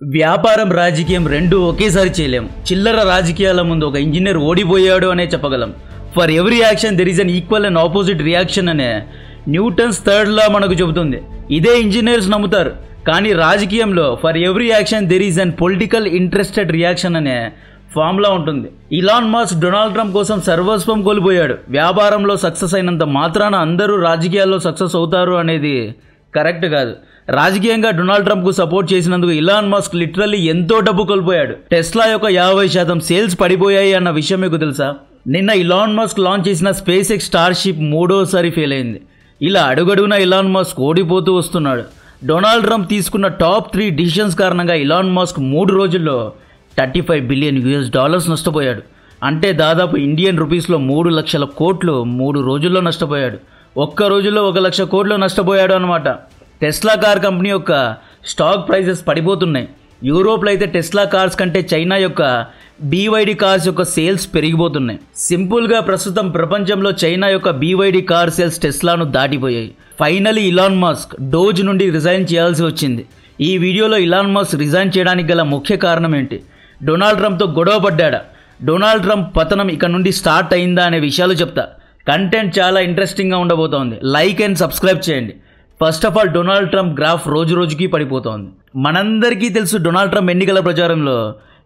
వ్యాపారం రాజకీయం రెండు ఒకేసారి చేయలేం. చిల్లర రాజకీయాల ముందు ఒక ఇంజనీర్ ఓడిపోయాడు అనే చెప్పగలం. For every action there is an equal and opposite reaction అనే న్యూటన్స్ థర్డ్ లా మనకు చెబుతుంది. ఇదే ఇంజనీర్స్ నమ్ముతారు. కానీ రాజకీయంలో for every action there is an political interested reaction అనే ఫార్ములా ఉంటుంది. ఇలాన్ మస్క్ డొనాల్డ్ ట్రంప్ కోసం సర్వస్వం కోల్పోయాడు. వ్యాపారంలో సక్సెస్ అయినంత మాత్రాన అందరూ రాజకీయాల్లో సక్సెస్ అవుతారు అనేది కరెక్ట్ కాదు. రాజకీయంగా డొనాల్డ్ ట్రంప్ కు సపోర్ట్ చేసినందుకు ఇలాన్ మస్క్ లిటరల్లీ ఎంతో డబ్బు కోల్పోయాడు. టెస్లా యొక్క 50% సేల్స్ పడిపోయాయి అన్న విషయం మీకు తెలుసా? నిన్న ఇలాన్ మస్క్ లాంచ్ చేసిన స్పేస్ ఎక్స్ స్టార్షిప్ మూడోసారి ఫెయిల్ అయింది. ఇలా అడుగడుగున ఇలాన్ మస్క్ ఓడిపోతూ వస్తున్నాడు. డొనాల్డ్ ట్రంప్ తీసుకున్న టాప్ 3 డిసిషన్స్ కారణంగా ఇలాన్ మస్క్ 3 రోజుల్లో $35 బిలియన్ నష్టపోయాడు. అంటే దాదాపు ఇండియన్ రూపీస్లో 3 లక్షల కోట్లు 3 రోజుల్లో నష్టపోయాడు. ఒక్క రోజుల్లో 1 లక్ష కోట్లు నష్టపోయాడు అనమాట. టెస్లా కార్ కంపెనీ యొక్క స్టాక్ ప్రైజెస్ పడిపోతున్నాయి. యూరోప్లో అయితే టెస్లా కార్స్ కంటే చైనా యొక్క BYD కార్స్ యొక్క సేల్స్ పెరిగిపోతున్నాయి. సింపుల్గా ప్రస్తుతం ప్రపంచంలో చైనా యొక్క BYD కార్ సేల్స్ టెస్లాను దాటిపోయాయి. ఫైనలీ ఇలాన్ మస్క్ డోజ్ నుండి రిజైన్ చేయాల్సి వచ్చింది. ఈ వీడియోలో ఇలాన్ మస్క్ రిజైన్ చేయడానికి గల ముఖ్య కారణం ఏంటి? డొనాల్డ్ ట్రంప్తో గొడవ పడ్డాడా? డొనాల్డ్ ట్రంప్ పతనం ఇక నుండి స్టార్ట్ అయిందా అనే విషయాలు చెప్తా. కంటెంట్ చాలా ఇంట్రెస్టింగ్గా ఉండబోతోంది. లైక్ అండ్ సబ్స్క్రైబ్ చేయండి. First of all, Donald Trump graph రోజు రోజుకి పడిపోతోంది. మనందరికీ తెలుసు డొనాల్డ్ ట్రంప్ ఎన్నికల ప్రచారంలో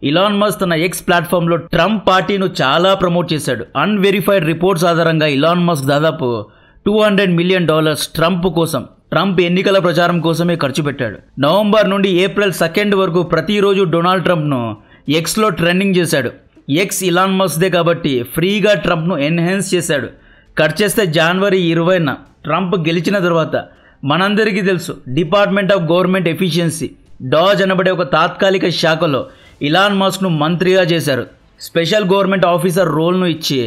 ఇలాన్ మస్క్ తన ఎక్స్ ప్లాట్ఫామ్లో ట్రంప్ పార్టీను చాలా ప్రమోట్ చేశాడు. అన్వెరిఫైడ్ రిపోర్ట్స్ ఆధారంగా ఇలాన్ మస్క్ దాదాపు $200 మిలియన్ ట్రంప్ కోసం, ట్రంప్ ఎన్నికల ప్రచారం కోసమే ఖర్చు పెట్టాడు. నవంబర్ నుండి ఏప్రిల్ 2 వరకు ప్రతిరోజు డొనాల్డ్ ట్రంప్ను ఎక్స్లో ట్రెండింగ్ చేశాడు. ఎక్స్ ఇలాన్ మస్క్దే కాబట్టి ఫ్రీగా ట్రంప్ను ఎన్హాన్స్ చేశాడు. కట్ చేస్తే జనవరి 20న ట్రంప్ గెలిచిన తర్వాత మనందరికీ తెలుసు డిపార్ట్మెంట్ ఆఫ్ గవర్నమెంట్ ఎఫిషియన్సీ డాజ్ అనబడే ఒక తాత్కాలిక శాఖలో ఇలాన్ మస్క్ను మంత్రిగా చేశారు. స్పెషల్ గవర్నమెంట్ ఆఫీసర్ రోల్ను ఇచ్చి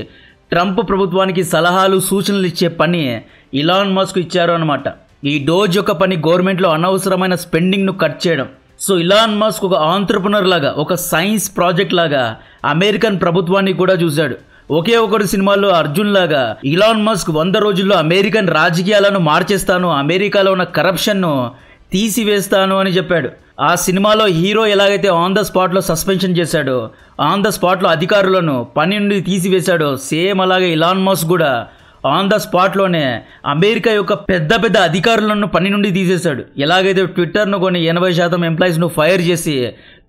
ట్రంప్ ప్రభుత్వానికి సలహాలు సూచనలు ఇచ్చే పని ఇలాన్ మస్క్ ఇచ్చారు అనమాట. ఈ డోజ్ యొక్క పని గవర్నమెంట్లో అనవసరమైన స్పెండింగ్ను కట్ చేయడం. సో ఇలాన్ మస్క్ ఒక ఆంట్రప్రనర్ లాగా, ఒక సైన్స్ ప్రాజెక్ట్ లాగా అమెరికన్ ప్రభుత్వాన్ని కూడా చూశాడు. ఒకే ఒకటి సినిమాలో అర్జున్ లాగా ఇలాన్ మస్క్ 100 రోజుల్లో అమెరికన్ రాజకీయాలను మార్చేస్తాను, అమెరికాలో ఉన్న కరప్షన్ను తీసివేస్తాను అని చెప్పాడు. ఆ సినిమాలో హీరో ఎలాగైతే ఆన్ ద స్పాట్లో సస్పెన్షన్ చేశాడో, ఆన్ ద స్పాట్లో అధికారులను పని నుండి తీసివేశాడో, సేమ్ అలాగే ఇలాన్ మస్క్ కూడా ఆన్ ద స్పాట్లోనే అమెరికా యొక్క పెద్ద పెద్ద అధికారులను పని నుండి తీసేశాడు. ఎలాగైతే ట్విట్టర్ను కొన్ని 80% ఎంప్లాయీస్ను ఫైర్ చేసి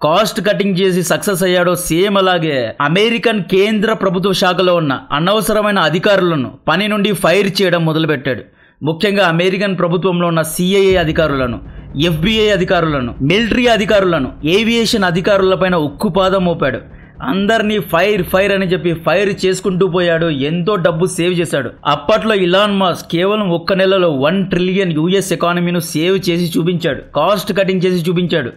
కాస్ట్ కటింగ్ చేసి సక్సెస్ అయ్యాడో, సేమ్ అలాగే అమెరికన్ కేంద్ర ప్రభుత్వ శాఖలో ఉన్న అనవసరమైన అధికారులను పని నుండి ఫైర్ చేయడం మొదలుపెట్టాడు. ముఖ్యంగా అమెరికన్ ప్రభుత్వంలో ఉన్న CIA అధికారులను, FBI అధికారులను, మిలిటరీ అధికారులను, ఏవియేషన్ అధికారులపైన ఉక్కుపాదం మోపాడు. అందరినీ ఫైర్ అని చెప్పి ఫైర్ చేసుకుంటూ పోయాడు. ఎంతో డబ్బు సేవ్ చేశాడు. అప్పట్లో ఇలాన్ మస్క్ కేవలం 1 నెలలో $1 ట్రిలియన్ ఎకానమీను సేవ్ చేసి చూపించాడు. కాస్ట్ కటింగ్ చేసి చూపించాడు.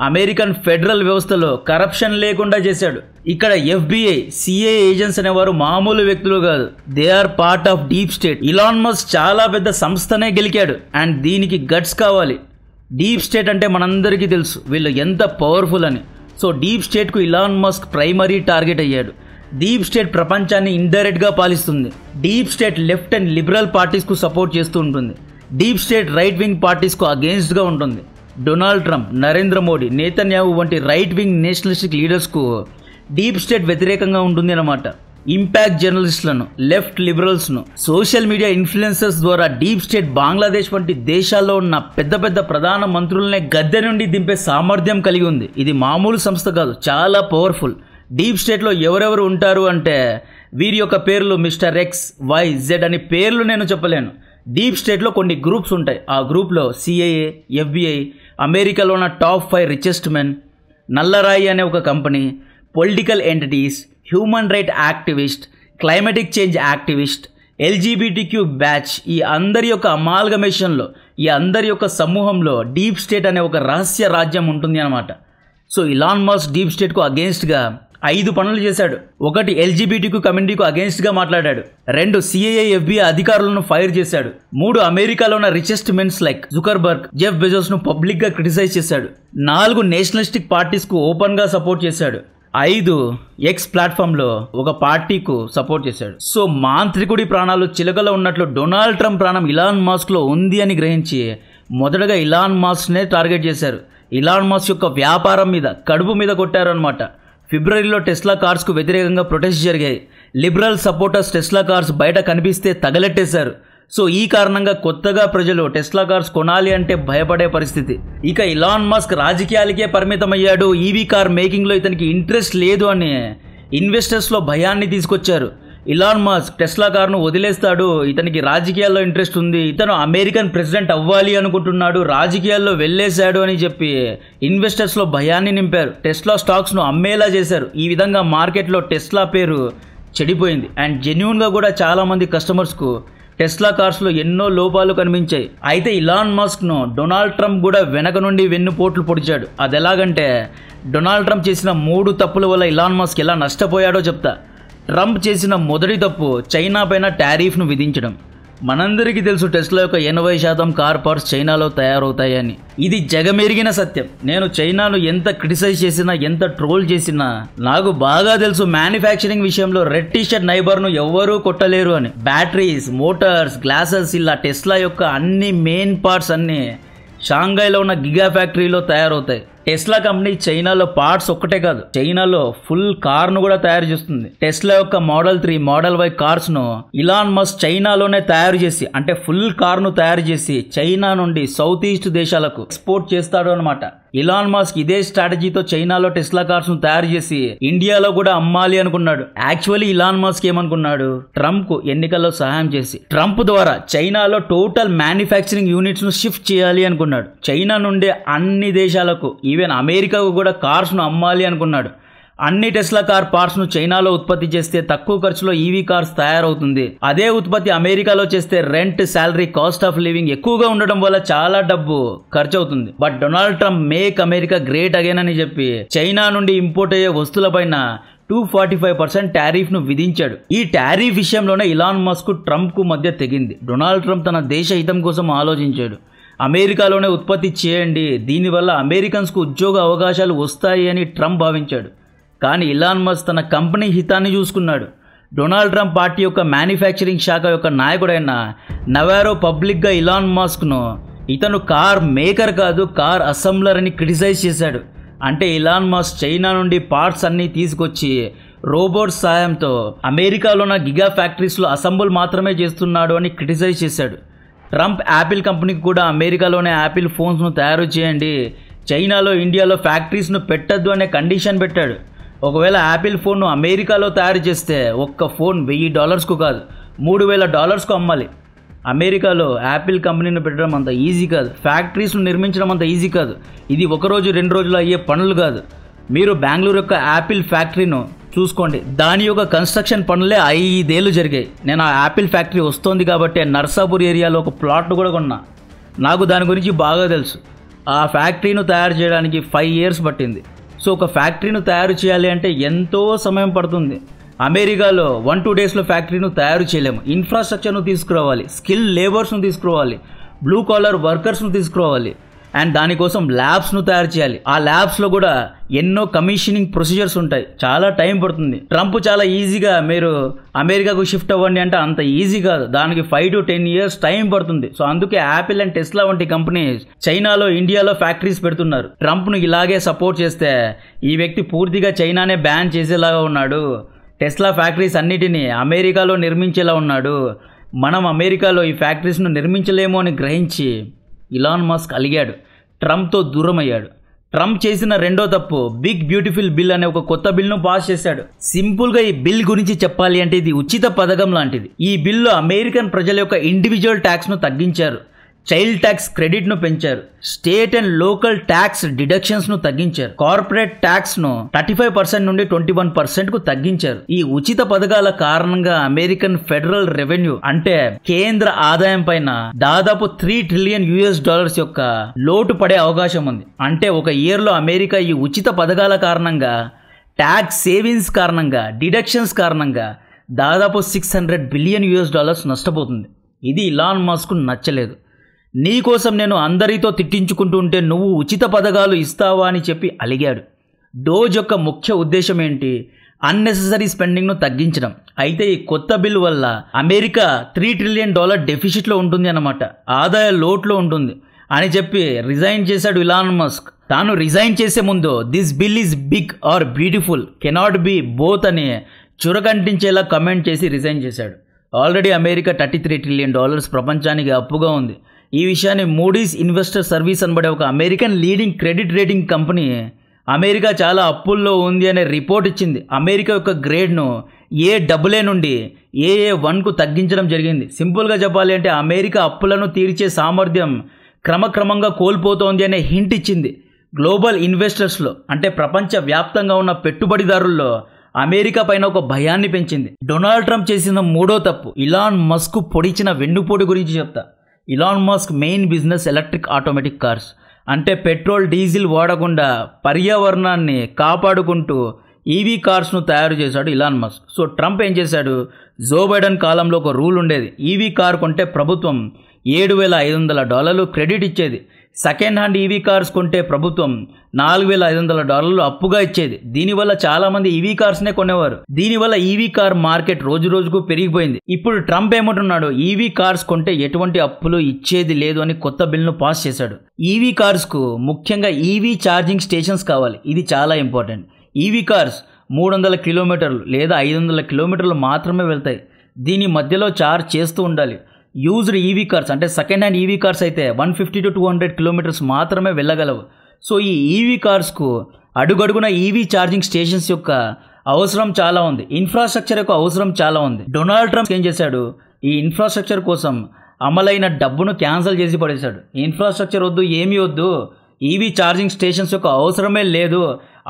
అమెరికన్ ఫెడరల్ వ్యవస్థలో కరప్షన్ లేకుండా చేశాడు. ఇక్కడ FBI, CIA ఏజెంట్స్ అనేవారు మామూలు వ్యక్తులు కాదు. They are part of deep state. Elon Musk చాలా పెద్ద సంస్థనే గెలికాడు. అండ్ దీనికి గట్స్ కావాలి. డీప్ స్టేట్ అంటే మనందరికీ తెలుసు వీళ్ళు ఎంత పవర్ఫుల్ అని. సో డీప్ స్టేట్కు ఇలాన్ మస్క్ ప్రైమరీ టార్గెట్ అయ్యాడు. డీప్ స్టేట్ ప్రపంచాన్ని ఇండైరెక్ట్గా పాలిస్తుంది. Deep state left and liberal పార్టీస్కు సపోర్ట్ చేస్తూ ఉంటుంది. డీప్ స్టేట్ రైట్ వింగ్ పార్టీస్కు అగెన్స్ట్గా ఉంటుంది. Donald Trump, Narendra Modi, Netanyahu వంటి రైట్ వింగ్ నేషనలిస్టిక్ లీడర్స్కు డీప్ స్టేట్ వ్యతిరేకంగా ఉంటుంది అన్నమాట. ఇంపాక్ట్ జర్నలిస్టులను, లెఫ్ట్ లిబరల్స్ను, సోషల్ మీడియా ఇన్ఫ్లుయెన్సర్స్ ద్వారా డీప్ స్టేట్ బంగ్లాదేశ్ వంటి దేశాల్లో ఉన్న పెద్ద పెద్ద ప్రధాన మంత్రులనే గద్దె నుండి దింపే సామర్థ్యం కలిగి ఉంది. ఇది మామూలు సంస్థ కాదు, చాలా పవర్ఫుల్. డీప్ స్టేట్లో ఎవరెవరు ఉంటారు అంటే వీరి యొక్క పేర్లు మిస్టర్ X, Y, Z అని పేర్లు నేను చెప్పలేను. డీప్ స్టేట్లో కొన్ని గ్రూప్స్ ఉంటాయి. ఆ గ్రూప్లో CIA, FBI, అమెరికాలో ఉన్న టాప్ 5 రిచెస్ట్ మెన్, నల్లరాయి అనే ఒక company, political entities, human right activist, climatic change activist, LGBTQ batch, ఈ అందరి యొక్క అమాల్గమేషన్లో, ఈ అందరి యొక్క సమూహంలో డీప్ స్టేట్ అనే ఒక రహస్య రాజ్యం ఉంటుంది అన్నమాట. సో ఇలాన్ మస్క్ డీప్ స్టేట్కు అగెన్స్ట్గా 5 పనులు చేశాడు. 1 LGBTQ కమ్యూనిటీకు అగెన్స్ట్గా మాట్లాడాడు. 2 CIA, FBI అధికారులను ఫైర్ చేశాడు. 3 అమెరికాలో ఉన్న richest mens like Zuckerberg, Jeff బెజోస్ను పబ్లిక్గా క్రిటిసైజ్ చేశాడు. 4 నేషనలిస్టిక్ పార్టీస్కు ఓపెన్గా సపోర్ట్ చేశాడు. 5 ఎక్స్ ప్లాట్ఫామ్లో ఒక పార్టీకు సపోర్ట్ చేశాడు. సో మాంత్రికుడి ప్రాణాలు చిలకలో ఉన్నట్లు డొనాల్డ్ ట్రంప్ ప్రాణం ఇలాన్ మస్క్లో ఉంది అని గ్రహించి మొదటగా ఇలాన్ మస్క్నే టార్గెట్ చేశారు. ఇలాన్ మస్క్ యొక్క వ్యాపారం మీద కడుపు మీద కొట్టారు అనమాట. ఫిబ్రవరిలో టెస్లా కార్స్కు వ్యతిరేకంగా ప్రొటెస్ట్ జరిగాయి. లిబరల్ సపోర్టర్స్ టెస్లా కార్స్ బయట కనిపిస్తే తగలెట్టేశారు. సో ఈ కారణంగా కొత్తగా ప్రజలు టెస్లా కార్స్ కొనాలి అంటే భయపడే పరిస్థితి. ఇక ఇలాన్ మస్క్ రాజకీయాలకే పరిమితమయ్యాడు, ఈవీ కార్ మేకింగ్లో ఇతనికి ఇంట్రెస్ట్ లేదు అని ఇన్వెస్టర్స్లో భయాన్ని తీసుకొచ్చారు. ఇలాన్ మస్క్ టెస్లా కార్ను వదిలేస్తాడు, ఇతనికి రాజకీయాల్లో ఇంట్రెస్ట్ ఉంది, ఇతను అమెరికన్ ప్రెసిడెంట్ అవ్వాలి అనుకుంటున్నాడు, రాజకీయాల్లో వెళ్ళేశాడు అని చెప్పి ఇన్వెస్టర్స్లో భయాన్ని నింపారు. టెస్లా స్టాక్స్ను అమ్మేలా చేశారు. ఈ విధంగా మార్కెట్లో టెస్లా పేరు చెడిపోయింది. అండ్ జెన్యూన్గా కూడా చాలామంది కస్టమర్స్కు టెస్లా కార్స్లో ఎన్నో లోపాలు కనిపించాయి. అయితే ఇలాన్ మస్క్ను డొనాల్డ్ ట్రంప్ కూడా వెనక నుండి వెన్నుపోట్లు పొడిచాడు. అది ఎలాగంటే డొనాల్డ్ ట్రంప్ చేసిన 3 తప్పుల వల్ల ఇలాన్ మస్క్ ఎలా నష్టపోయాడో చెప్తా. ట్రంప్ చేసిన మొదటి తప్పు చైనా పైన టారిఫ్ను విధించడం. మనందరికీ తెలుసు టెస్లా యొక్క 80% కార్ పార్ట్స్ చైనాలో తయారవుతాయని. ఇది జగమెరిగిన సత్యం. నేను చైనాను ఎంత క్రిటిసైజ్ చేసినా, ఎంత ట్రోల్ చేసినా నాకు బాగా తెలుసు మ్యానుఫ్యాక్చరింగ్ విషయంలో రెడ్ టీషర్ట్ నైబర్ను ఎవ్వరూ కొట్టలేరు అని. బ్యాటరీస్, మోటార్స్, గ్లాసెస్ ఇలా టెస్లా యొక్క అన్ని మెయిన్ పార్ట్స్ అన్నీ షాంఘైలో ఉన్న గిగా ఫ్యాక్టరీలో తయారవుతాయి. టెస్లా కంపెనీ చైనాలో పార్ట్స్ ఒక్కటే కాదు, చైనాలో ఫుల్ కార్ను కూడా తయారు చేస్తుంది. టెస్లా యొక్క మోడల్ 3, మోడల్ Y కార్స్ను ఇలాన్ మస్క్ చైనాలోనే తయారు చేసి, అంటే ఫుల్ కార్ను తయారు చేసి చైనా నుండి సౌత్ ఈస్ట్ దేశాలకు ఎక్స్పోర్ట్ చేస్తాడు అనమాట. ఇలాన్ మస్క్ ఇదే స్ట్రాటజీతో చైనాలో టెస్లా కార్స్ ను తయారు చేసి ఇండియాలో కూడా అమ్మాలి అనుకున్నాడు. యాక్చువల్లీ ఇలాన్ మస్క్ ఏమనుకున్నాడు, ట్రంప్ కు ఎన్నికల్లో సహాయం చేసి ట్రంప్ ద్వారా చైనాలో టోటల్ మ్యానుఫ్యాక్చరింగ్ యూనిట్స్ ను షిఫ్ట్ చేయాలి అనుకున్నాడు. చైనా నుండి అన్ని దేశాలకు, ఈవెన్ అమెరికాకు కూడా కార్స్ ను అమ్మాలి అనుకున్నాడు. అన్ని టెస్లా కార్ పార్ట్స్ ను చైనాలో ఉత్పత్తి చేస్తే తక్కువ ఖర్చులో ఈవీ కార్స్ తయారవుతుంది. అదే ఉత్పత్తి అమెరికాలో చేస్తే rent, salary, cost of living ఎక్కువగా ఉండడం వల్ల చాలా డబ్బు ఖర్చు అవుతుంది. But Donald Trump make America great again అని చెప్పి చైనా నుండి ఇంపోర్ట్ అయ్యే వస్తువులపైన 245% టారిఫ్ ను విధించాడు. ఈ టారిఫ్ విషయంలోనే ఇలాన్ మస్క్ ట్రంప్ కు మధ్య తెగింది. డొనాల్డ్ ట్రంప్ తన దేశ హితం కోసం ఆలోచించాడు. అమెరికాలోనే ఉత్పత్తి చేయండి, దీనివల్ల అమెరికన్స్ కు ఉద్యోగ అవకాశాలు వస్తాయి అని ట్రంప్ భావించాడు. కానీ ఇలాన్ మస్క్ తన కంపెనీ హితాన్ని చూసుకున్నాడు. డొనాల్డ్ ట్రంప్ పార్టీ యొక్క మ్యానుఫ్యాక్చరింగ్ శాఖ యొక్క నాయకుడైన నవారో పబ్లిక్గా ఇలాన్ మస్క్ను ఇతను కార్ మేకర్ కాదు, కార్ అసెంబ్లర్ అని క్రిటిసైజ్ చేశాడు. అంటే ఇలాన్ మస్క్ చైనా నుండి పార్ట్స్ అన్నీ తీసుకొచ్చి రోబోట్స్ సహాయంతో అమెరికాలో ఉన్న గిగా ఫ్యాక్టరీస్లో అసెంబుల్ మాత్రమే చేస్తున్నాడు అని క్రిటిసైజ్ చేశాడు. ట్రంప్ యాపిల్ కంపెనీకి కూడా అమెరికాలోనే యాపిల్ ఫోన్స్ను తయారు చేయండి, చైనాలో, ఇండియాలో ఫ్యాక్టరీస్ను పెట్టద్దు అనే కండిషన్ పెట్టాడు. ఒకవేళ యాపిల్ ఫోన్ను అమెరికాలో తయారు చేస్తే ఒక్క ఫోన్ $1000కు కాదు, $3000కు అమ్మాలి. అమెరికాలో యాపిల్ కంపెనీని పెట్టడం అంత ఈజీ కాదు, ఫ్యాక్టరీస్ను నిర్మించడం అంత ఈజీ కాదు. ఇది ఒకరోజు 2 రోజులు అయ్యే పనులు కాదు. మీరు బెంగళూరు యొక్క యాపిల్ ఫ్యాక్టరీను చూసుకోండి, దాని యొక్క కన్స్ట్రక్షన్ పనులే 5 ఏళ్ళు జరిగాయి. నేను ఆ యాపిల్ ఫ్యాక్టరీ వస్తుంది కాబట్టి నర్సాపూర్ ఏరియాలో ఒక ప్లాట్ కూడా కొన్నా. నాకు దాని గురించి బాగా తెలుసు. ఆ ఫ్యాక్టరీను తయారు చేయడానికి 5 years పట్టింది. సో ఒక ఫ్యాక్టరీను తయారు చేయాలి అంటే ఎంతో సమయం పడుతుంది. అమెరికాలో 1-2 daysలో ఫ్యాక్టరీను తయారు చేయలేము. ఇన్ఫ్రాస్ట్రక్చర్ను తీసుకురావాలి, స్కిల్ లేబర్స్ను తీసుకురావాలి, బ్లూ కాలర్ వర్కర్స్ను తీసుకురావాలి, అండ్ దానికోసం ల్యాబ్స్ను తయారు చేయాలి. ఆ ల్యాబ్స్లో కూడా ఎన్నో కమిషనింగ్ ప్రొసీజర్స్ ఉంటాయి, చాలా టైం పడుతుంది. ట్రంప్ చాలా ఈజీగా మీరు అమెరికాకు షిఫ్ట్ అవ్వండి అంటే అంత ఈజీ కాదు, దానికి 5 to 10 years టైం పడుతుంది. సో అందుకే యాపిల్ అండ్ టెస్లా వంటి కంపెనీస్ చైనాలో, ఇండియాలో ఫ్యాక్టరీస్ పెడుతున్నారు. ట్రంప్ను ఇలాగే సపోర్ట్ చేస్తే ఈ వ్యక్తి పూర్తిగా చైనానే బ్యాన్ చేసేలాగా ఉన్నాడు. టెస్లా ఫ్యాక్టరీస్ అన్నిటినీ అమెరికాలో నిర్మించేలా ఉన్నాడు. మనం అమెరికాలో ఈ ఫ్యాక్టరీస్ను నిర్మించలేమో అని గ్రహించి ఇలాన్ మస్క్ అలిగాడు, ట్రంప్తో దూరం అయ్యాడు. ట్రంప్ చేసిన రెండో తప్పు బిగ్ బ్యూటిఫుల్ బిల్ అనే ఒక కొత్త బిల్ను పాస్ చేశాడు. సింపుల్గా ఈ బిల్ గురించి చెప్పాలి అంటే ఇది ఉచిత పథకం లాంటిది. ఈ బిల్లు అమెరికన్ ప్రజల యొక్క ఇండివిజువల్ ట్యాక్స్ను తగ్గించారు, చైల్డ్ ట్యాక్స్ క్రెడిట్ను పెంచారు, స్టేట్ అండ్ లోకల్ ట్యాక్స్ డిడక్షన్స్ను తగ్గించారు, కార్పొరేట్ ట్యాక్స్ను 35% నుండి 21%కు తగ్గించారు. ఈ ఉచిత పథకాల కారణంగా అమెరికన్ ఫెడరల్ రెవెన్యూ అంటే కేంద్ర ఆదాయం పైన దాదాపు $3 trillion యొక్క లోటు పడే అవకాశం ఉంది. అంటే ఒక ఇయర్లో అమెరికా ఈ ఉచిత పథకాల కారణంగా, ట్యాక్స్ సేవింగ్స్ కారణంగా, డిడక్షన్స్ కారణంగా దాదాపు $600 billion నష్టపోతుంది. ఇది ఇలాన్ మస్క్ నచ్చలేదు. నీకోసం నేను అందరితో తిట్టించుకుంటూ ఉంటే నువ్వు ఉచిత పథకాలు ఇస్తావా అని చెప్పి అలిగాడు. డోజ్ యొక్క ముఖ్య ఉద్దేశం ఏంటి, అన్నెసెసరీ స్పెండింగ్ను తగ్గించడం. అయితే ఈ కొత్త బిల్ వల్ల అమెరికా $3 trillion డెఫిసిట్లో ఉంటుంది అన్నమాట, ఆదాయ లోట్లో ఉంటుంది అని చెప్పి రిజైన్ చేశాడు ఇలాన్ మస్క్. తాను రిజైన్ చేసే ముందు this bill is big or beautiful cannot be both అని చురకంటించేలా కమెంట్ చేసి రిజైన్ చేశాడు. ఆల్రెడీ అమెరికా $33 ట్రిలియన్ ప్రపంచానికి అప్పుగా ఉంది. ఈ విషయాన్ని మూడీస్ ఇన్వెస్టర్ సర్వీస్ అనబడే ఒక American leading credit rating company America చాలా అప్పుల్లో ఉంది అనే రిపోర్ట్ ఇచ్చింది. అమెరికా యొక్క గ్రేడ్ను AA నుండి AA1కు తగ్గించడం జరిగింది. సింపుల్గా చెప్పాలి అంటే అమెరికా అప్పులను తీర్చే సామర్థ్యం క్రమక్రమంగా కోల్పోతోంది అనే హింట్ ఇచ్చింది. గ్లోబల్ ఇన్వెస్టర్స్లో అంటే ప్రపంచ వ్యాప్తంగా ఉన్న పెట్టుబడిదారుల్లో అమెరికా పైన ఒక భయాన్ని పెంచింది. డొనాల్డ్ ట్రంప్ చేసిన మూడో తప్పు ఇలాన్ మస్క్ పొడిచిన వెన్నుపోటు గురించి చెప్తా. Elon Musk main business electric automatic cars, అంటే పెట్రోల్ డీజిల్ వాడకుండా పర్యావరణాన్ని కాపాడుకుంటూ ఈవీ కార్స్ను తయారు చేశాడు ఇలాన్ మస్క్. సో ట్రంప్ ఏం చేశాడు, జో బైడెన్ కాలంలో ఒక రూల్ ఉండేది, ఈవీ కార్ కొంటే ప్రభుత్వం $7,500 క్రెడిట్ ఇచ్చేది. సెకండ్ హ్యాండ్ ఈవీ కార్స్ కొంటే ప్రభుత్వం $4,500 అప్పుగా ఇచ్చేది. దీనివల్ల చాలామంది ఈవీ కార్స్నే కొనేవారు. దీనివల్ల ఈవీ కార్ మార్కెట్ రోజు రోజుకు పెరిగిపోయింది. ఇప్పుడు ట్రంప్ ఏమంటున్నాడు, ఈవీ కార్స్ కొంటే ఎటువంటి అప్పులు ఇచ్చేది లేదు అని కొత్త బిల్ను పాస్ చేశాడు. ఈవీ కార్స్కు ముఖ్యంగా ఈవీ ఛార్జింగ్ స్టేషన్స్ కావాలి. ఇది చాలా ఇంపార్టెంట్. ఈవీ కార్స్ 300 కిలోమీటర్లు లేదా 500 కిలోమీటర్లు మాత్రమే వెళ్తాయి. దీని మధ్యలో ఛార్జ్ చేస్తూ ఉండాలి. యూజ్డ్ ఈవీ కార్స్ అంటే సెకండ్ హ్యాండ్ ఈవీ కార్స్ అయితే 150 to 200 కిలోమీటర్స్ మాత్రమే వెళ్ళగలవు. సో ఈ ఈవీ కార్స్కు అడుగడుగున ఈవీ ఛార్జింగ్ స్టేషన్స్ యొక్క అవసరం చాలా ఉంది. ఇన్ఫ్రాస్ట్రక్చర్ యొక్క అవసరం చాలా ఉంది. డొనాల్డ్ ట్రంప్ ఏం చేశాడు, ఈ ఇన్ఫ్రాస్ట్రక్చర్ కోసం అమలైన డబ్బును క్యాన్సిల్ చేసి పడేశాడు. ఇన్ఫ్రాస్ట్రక్చర్ వద్దు, ఏమీ వద్దు, ఈవీ ఛార్జింగ్ స్టేషన్స్ యొక్క అవసరమే లేదు,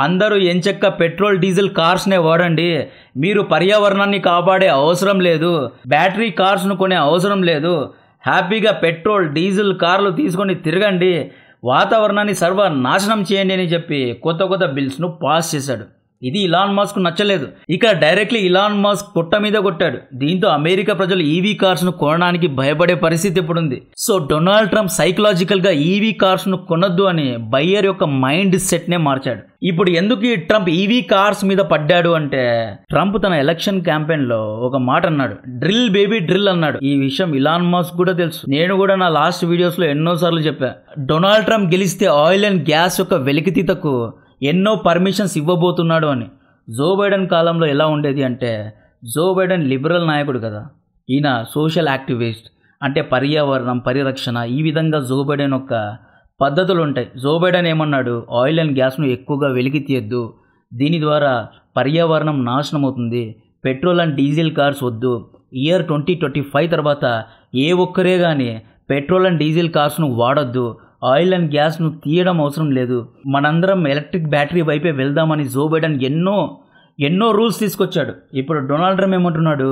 అందరూ ఎంచక్క పెట్రోల్ డీజిల్ కార్స్నే వాడండి, మీరు పర్యావరణాన్ని కాపాడే అవసరం లేదు, బ్యాటరీ కార్స్ను కొనే అవసరం లేదు, హ్యాపీగా పెట్రోల్ డీజిల్ కార్లు తీసుకొని తిరగండి, వాతావరణాన్ని సర్వనాశనం చేయండి అని చెప్పి కొత్త బిల్స్ను పాస్ చేశాడు. ఇది ఇలాన్ మస్క్ నచ్చలేదు. ఇక డైరెక్ట్లీ ఇలాన్ మస్క్ పొట్ట మీద కొట్టాడు. దీంతో అమెరికా ప్రజలు ఈవీ కార్స్ను కొనడానికి భయపడే పరిస్థితి ఇప్పుడుంది. సో డొనాల్డ్ ట్రంప్ సైకలాజికల్గా ఈవీ కార్స్ను కొనొద్దు అని బయ్యర్ యొక్క మైండ్ సెట్నే మార్చాడు. ఇప్పుడు ఎందుకు ఈ ట్రంప్ ఈవీ కార్స్ మీద పడ్డాడు అంటే, ట్రంప్ తన ఎలక్షన్ క్యాంపెయిన్లో ఒక మాట అన్నాడు, డ్రిల్ బేబీ డ్రిల్ అన్నాడు. ఈ విషయం ఇలాన్ మస్క్ కూడా తెలుసు. నేను కూడా నా లాస్ట్ వీడియోస్లో ఎన్నోసార్లు చెప్పా, డొనాల్డ్ ట్రంప్ గెలిస్తే ఆయిల్ అండ్ గ్యాస్ యొక్క వెలికితీతకు ఎన్నో పర్మిషన్స్ ఇవ్వబోతున్నాడు అని. జో బైడెన్ కాలంలో ఎలా ఉండేది అంటే, జో బైడెన్ లిబరల్ నాయకుడు కదా, ఈయన సోషల్ యాక్టివిస్ట్, అంటే పర్యావరణం పరిరక్షణ, ఈ విధంగా జో బైడెన్ యొక్క పద్ధతులు ఉంటాయి. జో బైడెన్ ఏమన్నాడు, ఆయిల్ అండ్ గ్యాస్ను ఎక్కువగా వెలికి తీయద్దు, దీని ద్వారా పర్యావరణం నాశనం అవుతుంది, పెట్రోల్ అండ్ డీజిల్ కార్స్ వద్దు, ఇయర్ 2025 తర్వాత ఏ ఒక్కరే కానీ పెట్రోల్ అండ్ డీజిల్ కార్స్ను వాడొద్దు, ఆయిల్ అండ్ గ్యాస్ను తీయడం అవసరం లేదు, మనందరం ఎలక్ట్రిక్ బ్యాటరీ వైపే వెళ్దామని జో బైడెన్ ఎన్నో రూల్స్ తీసుకొచ్చాడు. ఇప్పుడు డొనాల్డ్ ట్రంప్ ఏమంటున్నాడు,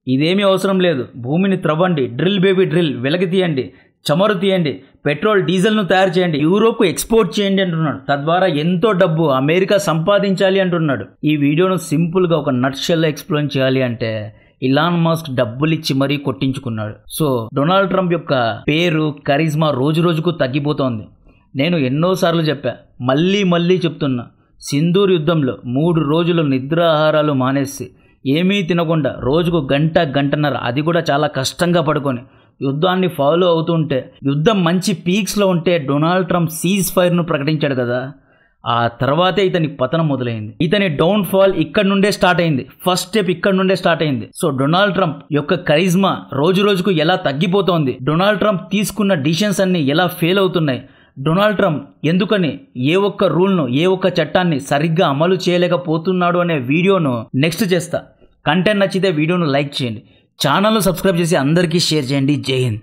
ఇదేమీ అవసరం లేదు, భూమిని త్రవ్వండి, డ్రిల్ బేబీ డ్రిల్, వెలకి తీయండి, చమురు తీయండి, పెట్రోల్ డీజిల్ను తయారు చేయండి, యూరోప్కు ఎక్స్పోర్ట్ చేయండి అంటున్నాడు. తద్వారా ఎంతో డబ్బు అమెరికా సంపాదించాలి అంటున్నాడు. ఈ వీడియోను సింపుల్గా ఒక నట్ షెల్లో ఎక్స్ప్లెయిన్ చేయాలి అంటే, ఇలాన్ మస్క్ డబ్బులిచ్చి మరీ కొట్టించుకున్నాడు. సో డొనాల్డ్ ట్రంప్ యొక్క పేరు కరిజ్మా రోజు రోజుకు తగ్గిపోతోంది. నేను ఎన్నోసార్లు చెప్పా, మళ్ళీ చెప్తున్నా, సింధూర్ యుద్ధంలో 3 రోజులు నిద్రాహారాలు మానేసి ఏమీ తినకుండా రోజుకు గంటన్నర, అది కూడా చాలా కష్టంగా పడుకొని యుద్ధాన్ని ఫాలో అవుతుంటే, యుద్ధం మంచి పీక్స్లో ఉంటే డొనాల్డ్ ట్రంప్ సీజ్ ఫైర్ను ప్రకటించాడు కదా, ఆ తర్వాతే ఇతని పతనం మొదలైంది. ఇతని డౌన్ ఫాల్ ఇక్కడ నుండే స్టార్ట్ అయింది. ఫస్ట్ స్టెప్ ఇక్కడ నుండే స్టార్ట్ అయింది. సో డొనాల్డ్ ట్రంప్ యొక్క కరిజ్మా రోజు రోజుకు ఎలా తగ్గిపోతోంది, డొనాల్డ్ ట్రంప్ తీసుకున్న డిసిషన్స్ అన్ని ఎలా ఫెయిల్ అవుతున్నాయి, డొనాల్డ్ ట్రంప్ ఎందుకని ఏ ఒక్క రూల్ను, ఏ ఒక్క చట్టాన్ని సరిగ్గా అమలు చేయలేకపోతున్నాడు అనే వీడియోను నెక్స్ట్ చేస్తా. కంటెంట్ నచ్చితే వీడియోను లైక్ చేయండి, ఛానల్ను సబ్స్క్రైబ్ చేసి అందరికీ షేర్ చేయండి. జై హింద్.